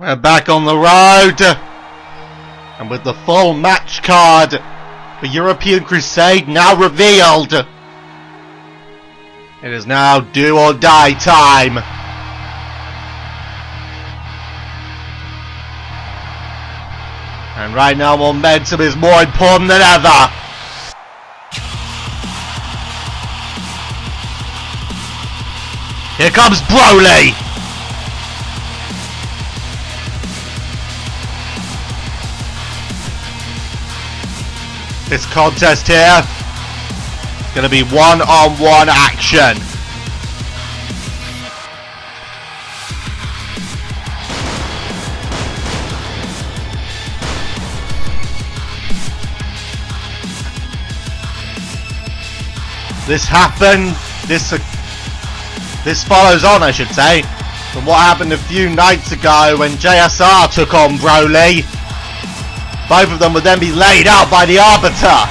We're back on the road, and with the full match card for European Crusade now revealed, it is now do or die time. And right now momentum is more important than ever. Here comes Broly! This contest here is going to be one-on-one action. This follows on, I should say, from what happened a few nights ago when JSR took on Broly. Both of them would then be laid out by the Arbiter.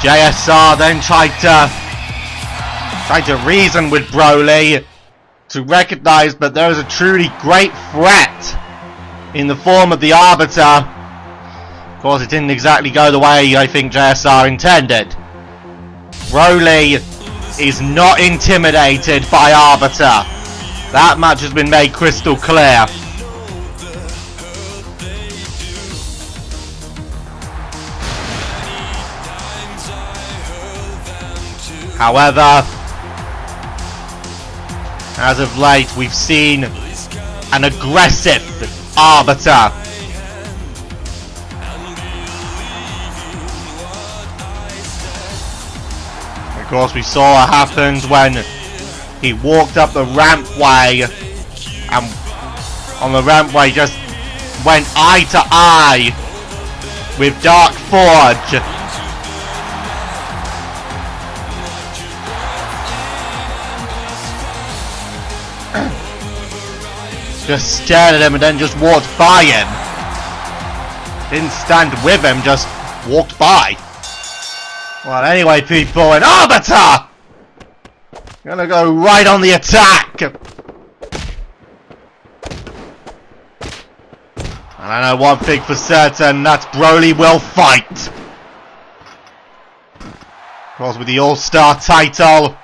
JSR then tried to reason with Broly to recognise that there is a truly great threat in the form of the Arbiter. Of course, it didn't exactly go the way I think JSR intended. Broly is not intimidated by Arbiter. That much has been made crystal clear. However, as of late, we've seen an aggressive Arbiter. Of course, we saw what happened when he walked up the rampway, and on the rampway just went eye to eye with Dark Forge. Just stared at him and then just walked by him. Didn't stand with him, just walked by. Well, anyway, people, an Arbiter! Gonna go right on the attack! And I know one thing for certain, that's Broly will fight! Of course, with the All-Star title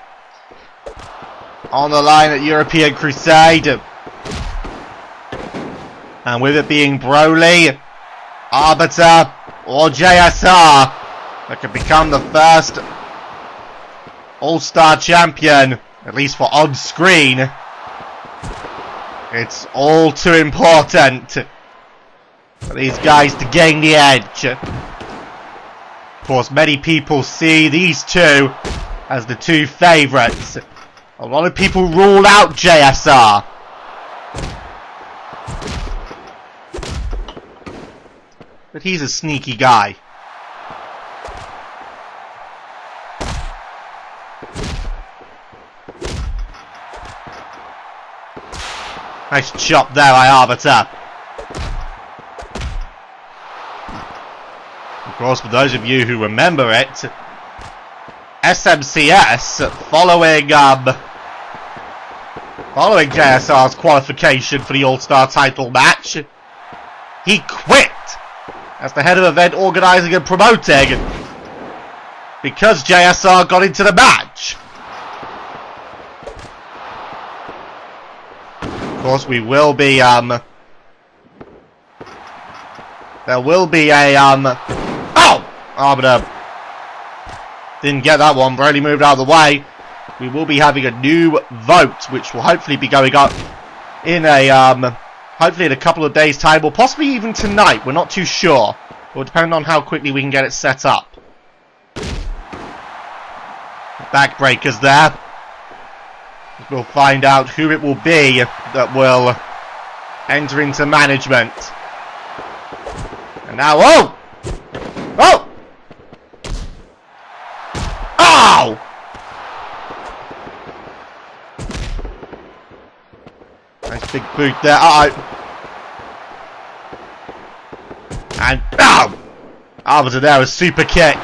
on the line at European Crusade, and with it being Broly, Arbiter, or JSR that could become the first All-Star champion, at least for on-screen, it's all too important for these guys to gain the edge. Of course, many people see these two as the two favourites. A lot of people rule out JSR. But he's a sneaky guy. Nice chop there by Arbiter. Of course, for those of you who remember it, SMCS, following JSR's qualification for the All-Star title match, he quit as the head of event organising and promoting because JSR got into the match. Of course, we will be, there will be a, oh! Arbiter didn't get that one. Broly moved out of the way. We will be having a new vote, which will hopefully be going up in a, hopefully in a couple of days' time, or possibly even tonight. We're not too sure. It will depend on how quickly we can get it set up. Backbreakers there. We'll find out who it will be that will enter into management. And now, oh! Oh! Ow! Nice big boot there. Uh-oh. And, ow! Arbiter there, a super kick.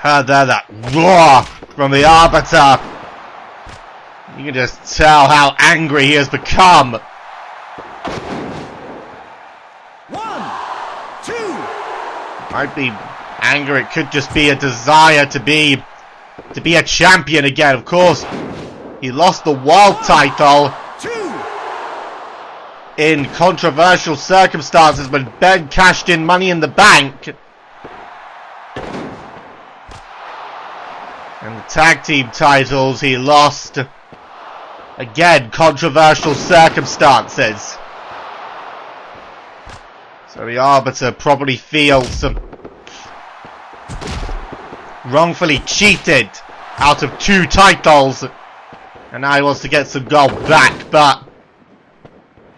heard there that roar from the arbiter. You can just tell how angry he has become. 1, 2. Might be anger, it could just be a desire to be a champion again. Of course, he lost the world title in controversial circumstances when Ben cashed in Money in the Bank. And the tag team titles he lost, again, controversial circumstances. So the arbiter probably feels wrongfully cheated out of 2 titles, and now he wants to get some gold back, but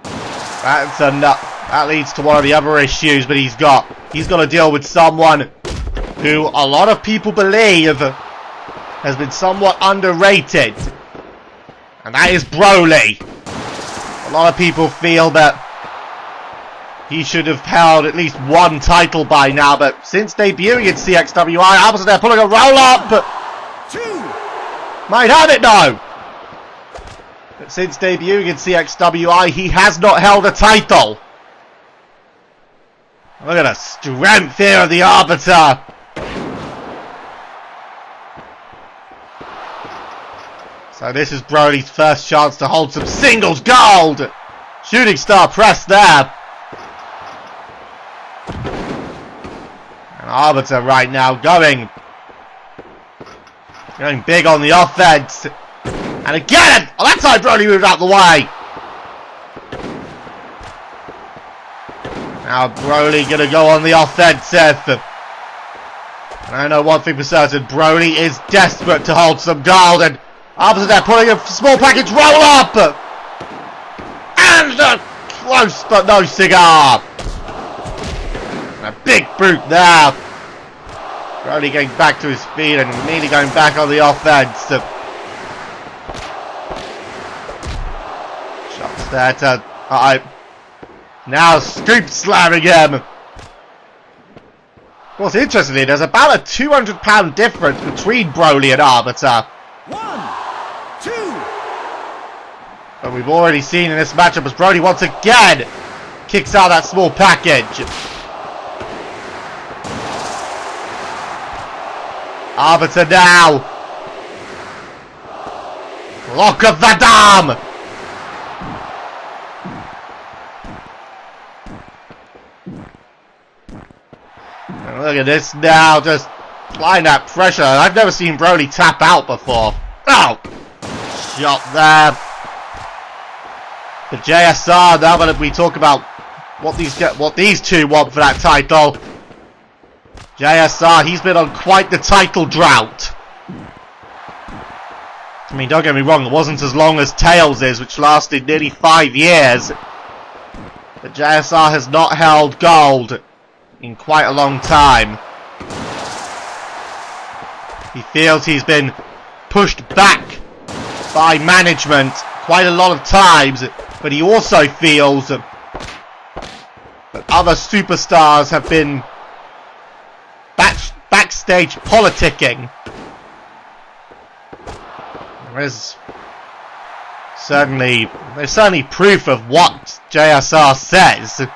that's enough. That leads to one of the other issues, but he's got to deal with someone who a lot of people believe has been somewhat underrated, and that is Broly. A lot of people feel that he should have held at least 1 title by now, but since debuting in CXWI, Arbiter there pulling a roll up. 2. Might have it now. But since debuting in CXWI, he has not held a title. Look at the strength here of the Arbiter. So this is Broly's first chance to hold some singles gold. Shooting star press there. And Arbiter right now going big on the offense. And again, oh, that time Broly moved out the way. Now Broly gonna go on the offensive. And I know one thing for certain, Broly is desperate to hold some gold, and Arbiter there pulling a small package roll up. And a close but no cigar. And a big boot there. Broly getting back to his feet and immediately going back on the offense. Shots there to... now scoop slamming him. What's interesting, there's about a £200 difference between Broly and Arbiter. 1, 2. But we've already seen in this matchup as Broly once again kicks out that small package. Arbiter now. Lock of the Dam. And look at this now, just applying that pressure. I've never seen Broly tap out before. Oh! Shot there. The JSR, now that we talk about what these two want for that title. JSR, he's been on quite the title drought. I mean, don't get me wrong, it wasn't as long as Tails is, which lasted nearly 5 years. But JSR has not held gold in quite a long time. He feels he's been pushed back by management quite a lot of times, but he also feels that other superstars have been backstage politicking. There's certainly proof of what JSR says.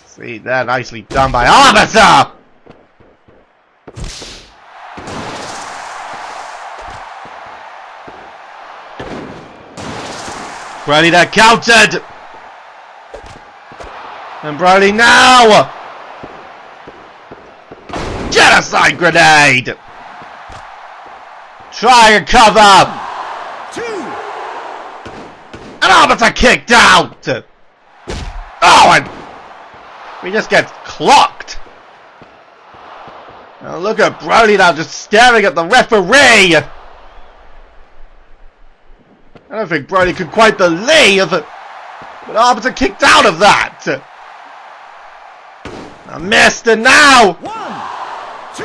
See there, nicely done by Arbiter. Broly there countered! And Broly now! Genocide grenade! Try and cover! 2. And Arbiter kicked out! Oh, and we just get clocked! Now look at Broly now just staring at the referee! I don't think Broly could quite believe that Arbiter kicked out of that. I missed, and now. 1, 2.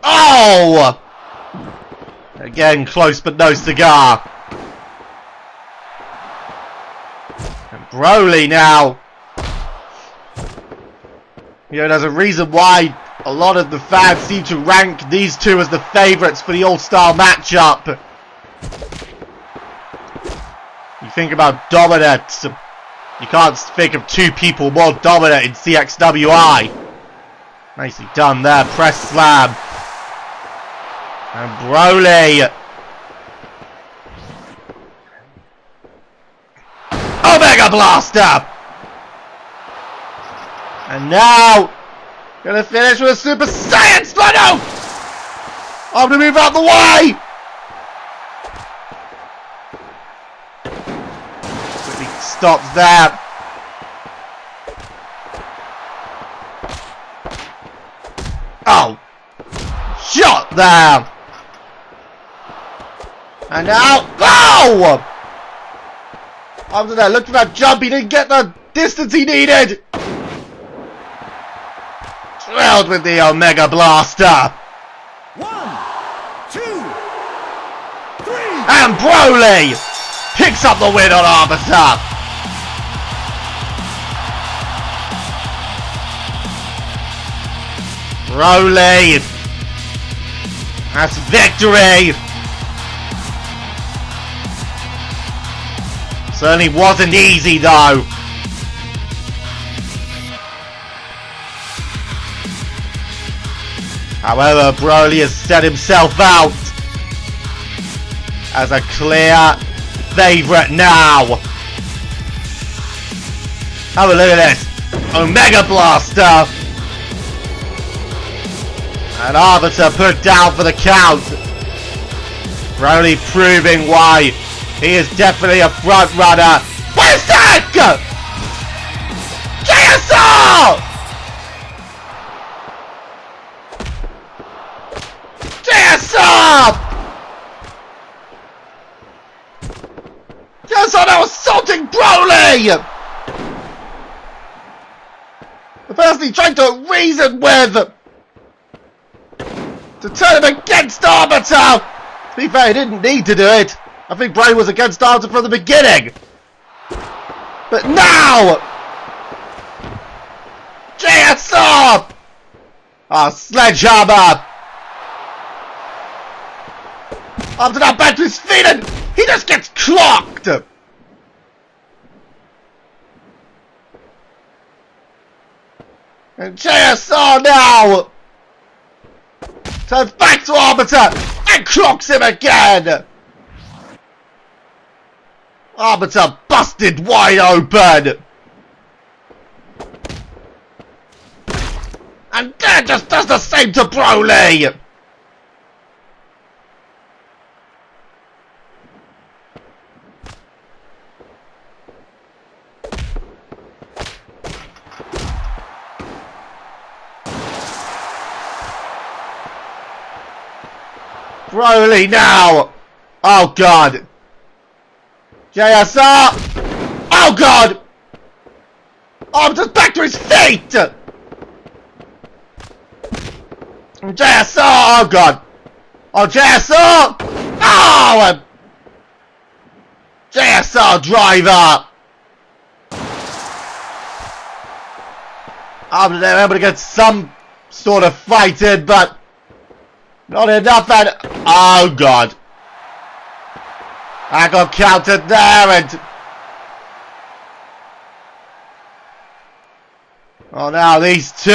Oh! Again, close but no cigar. Broly now. You know, there's a reason why a lot of the fans seem to rank these two as the favourites for the All-Star matchup. You think about dominance, you can't think of two people more dominant in CXWI. Nicely done there, press slam. And Broly. Omega Blaster! And now, gonna finish with a Super Saiyan Sluggo! I'm gonna move out the way! Quickly stops there. Oh! Shot there! And now, go! After that, look for that jump, he didn't get the distance he needed! Drilled with the Omega Blaster! 1, 2, 3. And Broly picks up the win on Arbiter! Broly! That's victory! Certainly wasn't easy though. However, Broly has set himself out as a clear favourite now. Have a look at this. Omega Blaster. And Arbiter put down for the count. Broly proving why he is definitely a front runner. Where's that? JSR! JSR! JSR now assaulting Broly! The person he tried to reason with to turn him against Arbiter! To be fair, he didn't need to do it. I think Broly was against Arbiter from the beginning. But now! JSR! Ah, sledgehammer! Arbiter now back to his feet and he just gets clocked! And JSR now turns back to Arbiter and clocks him again! Arbiter busted wide open! And then just does the same to Broly! Broly now! Oh god! JSR! Oh god! Arbiter's back to his feet! JSR! Oh god! Oh JSR! Oh! JSR driver! Arbiter, they were able to get some sort of fight in, but not enough, and oh god! I got countered there, and oh now these two.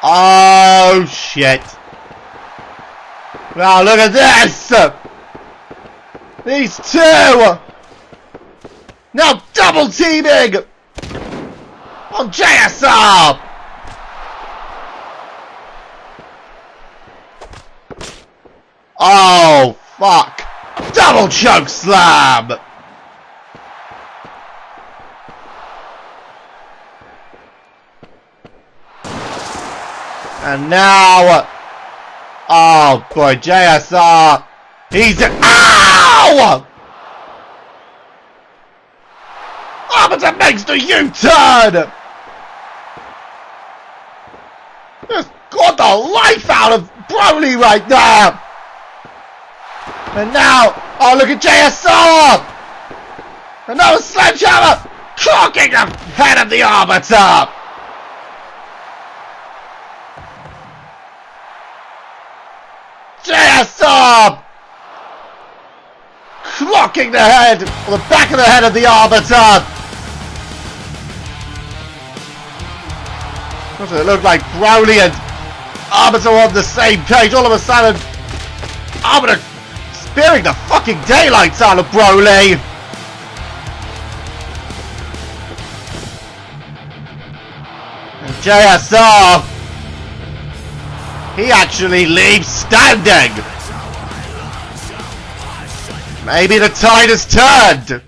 Oh shit! Now look at this. These two now double teaming on JSR! Oh, fuck! Double choke slam! And now, oh boy, JSR, he's ow! Arbiter makes the U-turn! Just squad the life out of Broly right now. And now, oh look at JSR! Another sledgehammer! Clocking the head of the Arbiter! JSR! Clocking the head, or the back of the head of the Arbiter! Doesn't it look like Broly and Arbiter on the same page? All of a sudden, Arbiter spearing the fucking daylights out of Broly! And JSR, he actually leaves standing! Maybe the tide has turned!